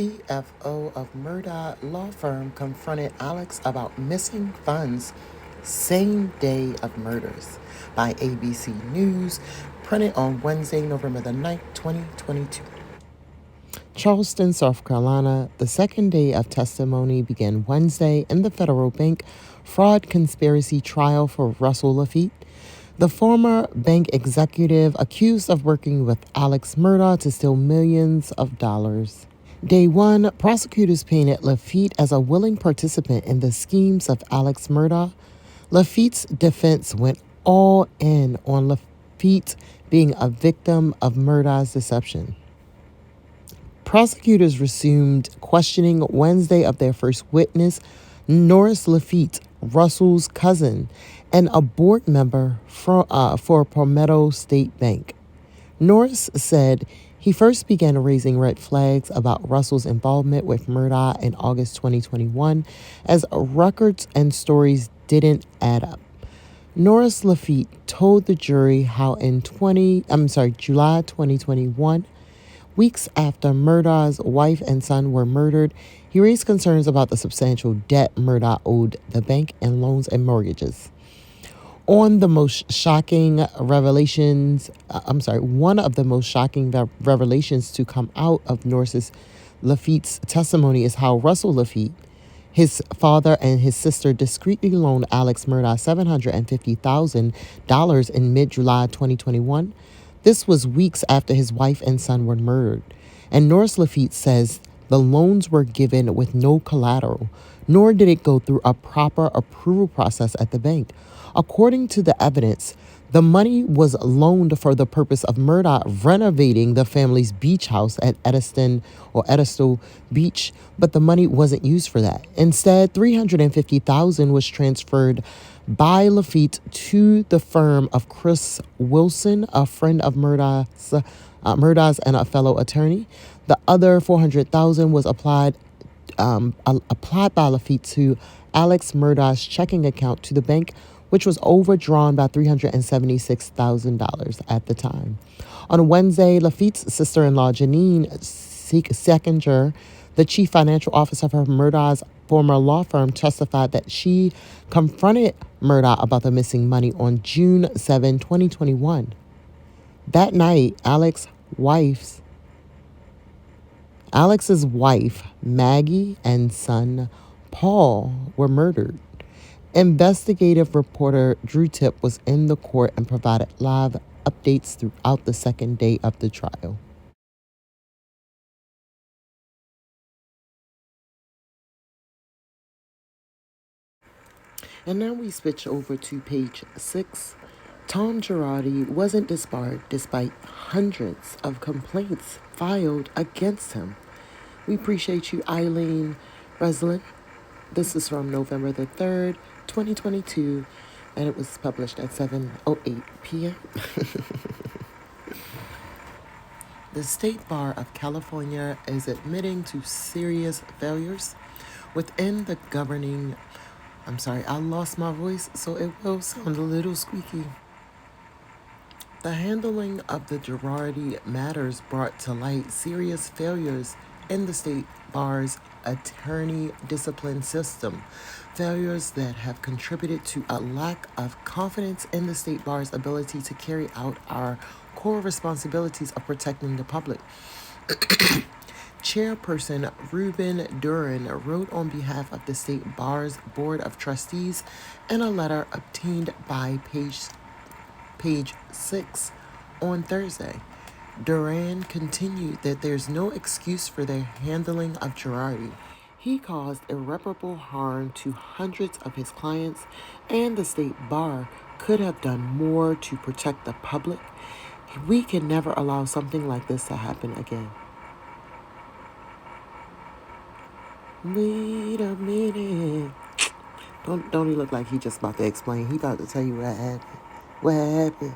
CFO of Murdaugh law firm confronted Alex about missing funds same day of murders by ABC News, printed on Wednesday, November the 9th, 2022. Charleston, South Carolina. The second day of testimony began Wednesday in the federal bank fraud conspiracy trial for Russell Lafitte, the former bank executive accused of working with Alex Murdaugh to steal millions of dollars. Day one, prosecutors painted Lafitte as a willing participant in the schemes of Alex Murdaugh. Lafitte's defense went all in on Lafitte being a victim of Murdaugh's deception. Prosecutors resumed questioning Wednesday of their first witness, Norris Lafitte, Russell's cousin, and a board member for Palmetto State Bank. Norris said he first began raising red flags about Russell's involvement with Murdaugh in August 2021, as records and stories didn't add up. Norris Lafitte told the jury how in July 2021, weeks after Murdaugh's wife and son were murdered, he raised concerns about the substantial debt Murdaugh owed the bank in loans and mortgages. One of the most shocking revelations to come out of Norris Lafitte's testimony is how Russell Lafitte, his father, and his sister discreetly loaned Alex Murdaugh $750,000 in mid-July 2021. This was weeks after his wife and son were murdered. And Norris Lafitte says the loans were given with no collateral, nor did it go through a proper approval process at the bank. According to the evidence, the money was loaned for the purpose of Murdaugh renovating the family's beach house at Edisto Beach, but the money wasn't used for that. Instead, $350,000 was transferred by Lafitte to the firm of Chris Wilson, a friend of Murdaugh's and a fellow attorney. The other $400,000 was applied by Lafitte to Alex Murdaugh's checking account to the bank, which was overdrawn by $376,000 at the time. On Wednesday, Lafitte's sister-in-law, Janine Seckinger, the chief financial officer of Murdaugh's former law firm, testified that she confronted Murdaugh about the missing money on June 7, 2021. That night, Alex's wife, Maggie, and son, Paul, were murdered. Investigative reporter Drew Tip was in the court and provided live updates throughout the second day of the trial. And now we switch over to page 6. Tom Girardi wasn't disbarred despite hundreds of complaints filed against him. We appreciate you, Eileen Breslin. This is from November the 3rd, 2022, and it was published at 7:08 p.m. The State Bar of California is admitting to serious failures within the governing... I lost my voice, so it will sound a little squeaky. The handling of the Girardi matters brought to light serious failures in the State Bar's attorney discipline system, failures that have contributed to a lack of confidence in the State Bar's ability to carry out our core responsibilities of protecting the public. Chairperson Ruben Duran wrote on behalf of the State Bar's Board of Trustees in a letter obtained by page 6 on Thursday. Duran continued that there's no excuse for their handling of Girardi. He caused irreparable harm to hundreds of his clients, and the State Bar could have done more to protect the public. We can never allow something like this to happen again. Wait a minute. Don't he look like he just about to explain? He about to tell you what happened. What happened?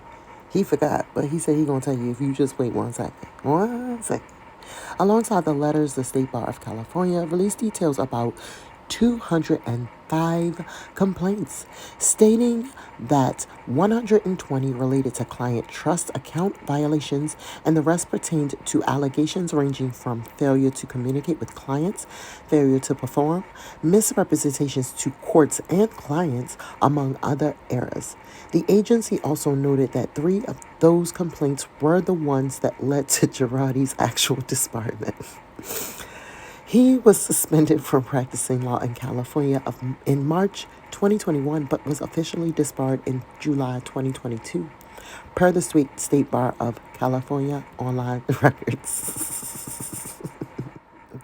He forgot, but he said he gonna tell you if you just wait 1 second. 1 second. Alongside the letters, the State Bar of California released details about 205 complaints, stating that 120 related to client trust account violations and the rest pertained to allegations ranging from failure to communicate with clients, failure to perform, misrepresentations to courts and clients, among other errors. The agency also noted that 3 of those complaints were the ones that led to Girardi's actual disbarment. He was suspended from practicing law in California in March 2021, but was officially disbarred in July 2022, per the State Bar of California online records.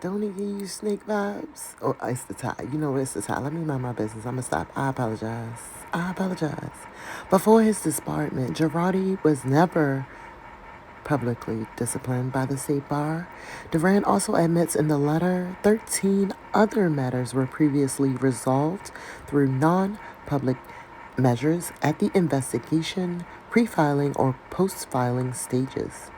Don't it give you snake vibes? Oh, it's the tie. You know it's the tie. Let me mind my business. I'm going to stop. I apologize. Before his disbarment, Girardi was never publicly disciplined by the state bar. Duran also admits in the letter 13 other matters were previously resolved through non-public measures at the investigation, pre-filing, or post-filing stages.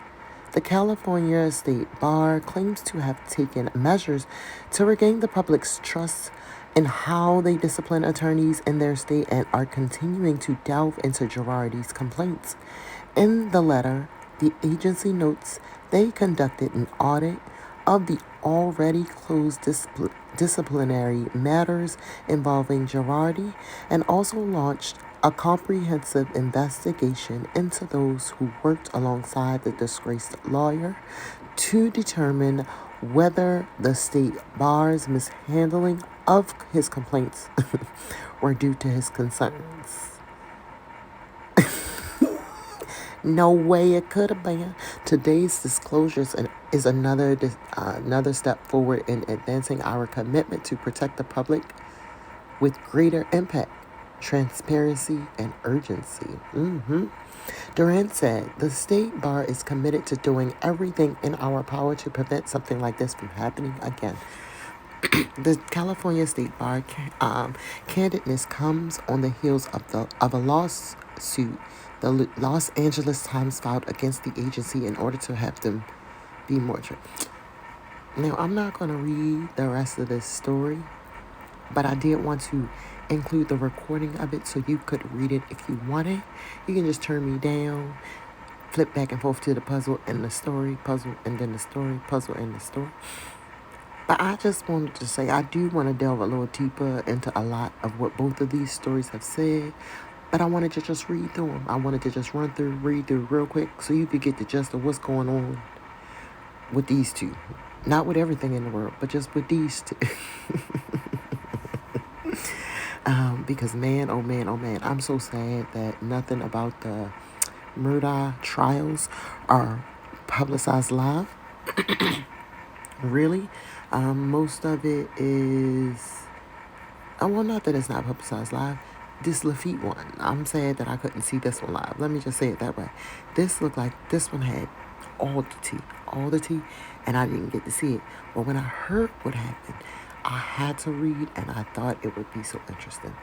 The California State Bar claims to have taken measures to regain the public's trust in how they discipline attorneys in their state and are continuing to delve into Girardi's complaints. In the letter, the agency notes they conducted an audit of the already closed disciplinary matters involving Girardi and also launched a comprehensive investigation into those who worked alongside the disgraced lawyer to determine whether the state bar's mishandling of his complaints were due to his concerns. No way it could have been. Today's disclosures is another step forward in advancing our commitment to protect the public with greater impact, transparency, and urgency. Duran said, the state bar is committed to doing everything in our power to prevent something like this from happening again. The California State Bar candidness comes on the heels of a lawsuit the Los Angeles Times filed against the agency in order to have them be more true. Now, I'm not going to read the rest of this story, but I did want to include the recording of it so you could read it if you wanted. You can just turn me down, flip back and forth to the puzzle and the story, puzzle and then the story, puzzle and the story. But I just wanted to say I do want to delve a little deeper into a lot of what both of these stories have said. But I wanted to just read through them. I wanted to just read through real quick so you could get the gist of what's going on with these two. Not with everything in the world, but just with these two. Because man, oh man, I'm so sad that nothing about the Murdaugh trials are publicized live. Really. Most of it is... well, not that it's not publicized live. This Lafitte one, I'm sad that I couldn't see this one live. Let me just say it that way. This looked like this one had all the tea, and I didn't get to see it. But when I heard what happened, I had to read, and I thought it would be so interesting.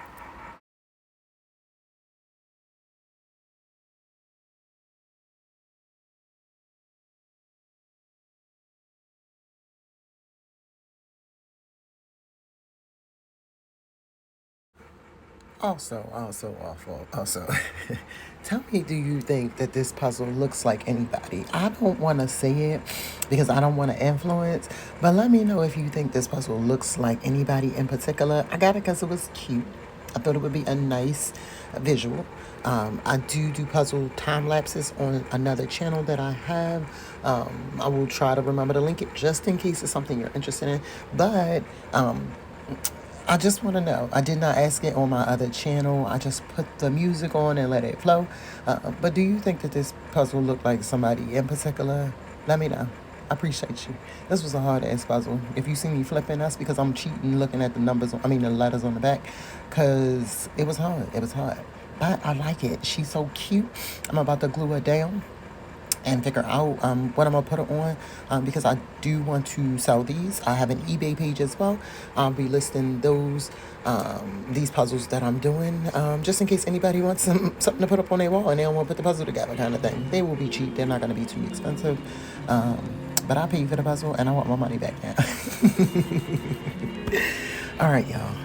Also, tell me, do you think that this puzzle looks like anybody? I don't want to say it because I don't want to influence, but let me know if you think this puzzle looks like anybody in particular. I got it because it was cute. I thought it would be a nice visual. I do puzzle time lapses on another channel that I have. I will try to remember to link it just in case it's something you're interested in. But I just want to know. I did not ask it on my other channel. I just put the music on and let it flow. But do you think that this puzzle looked like somebody in particular? Let me know. I appreciate you. This was a hard-ass puzzle. If you see me flipping, that's because I'm cheating looking at the the letters on the back. Because it was hard. But I like it. She's so cute. I'm about to glue her down and figure out what I'm going to put it on because I do want to sell these. I have an eBay page as well. I'll be listing these puzzles that I'm doing just in case anybody wants something to put up on their wall and they don't want to put the puzzle together kind of thing. They will be cheap. They're not going to be too expensive. But I paid for the puzzle and I want my money back now. All right, y'all.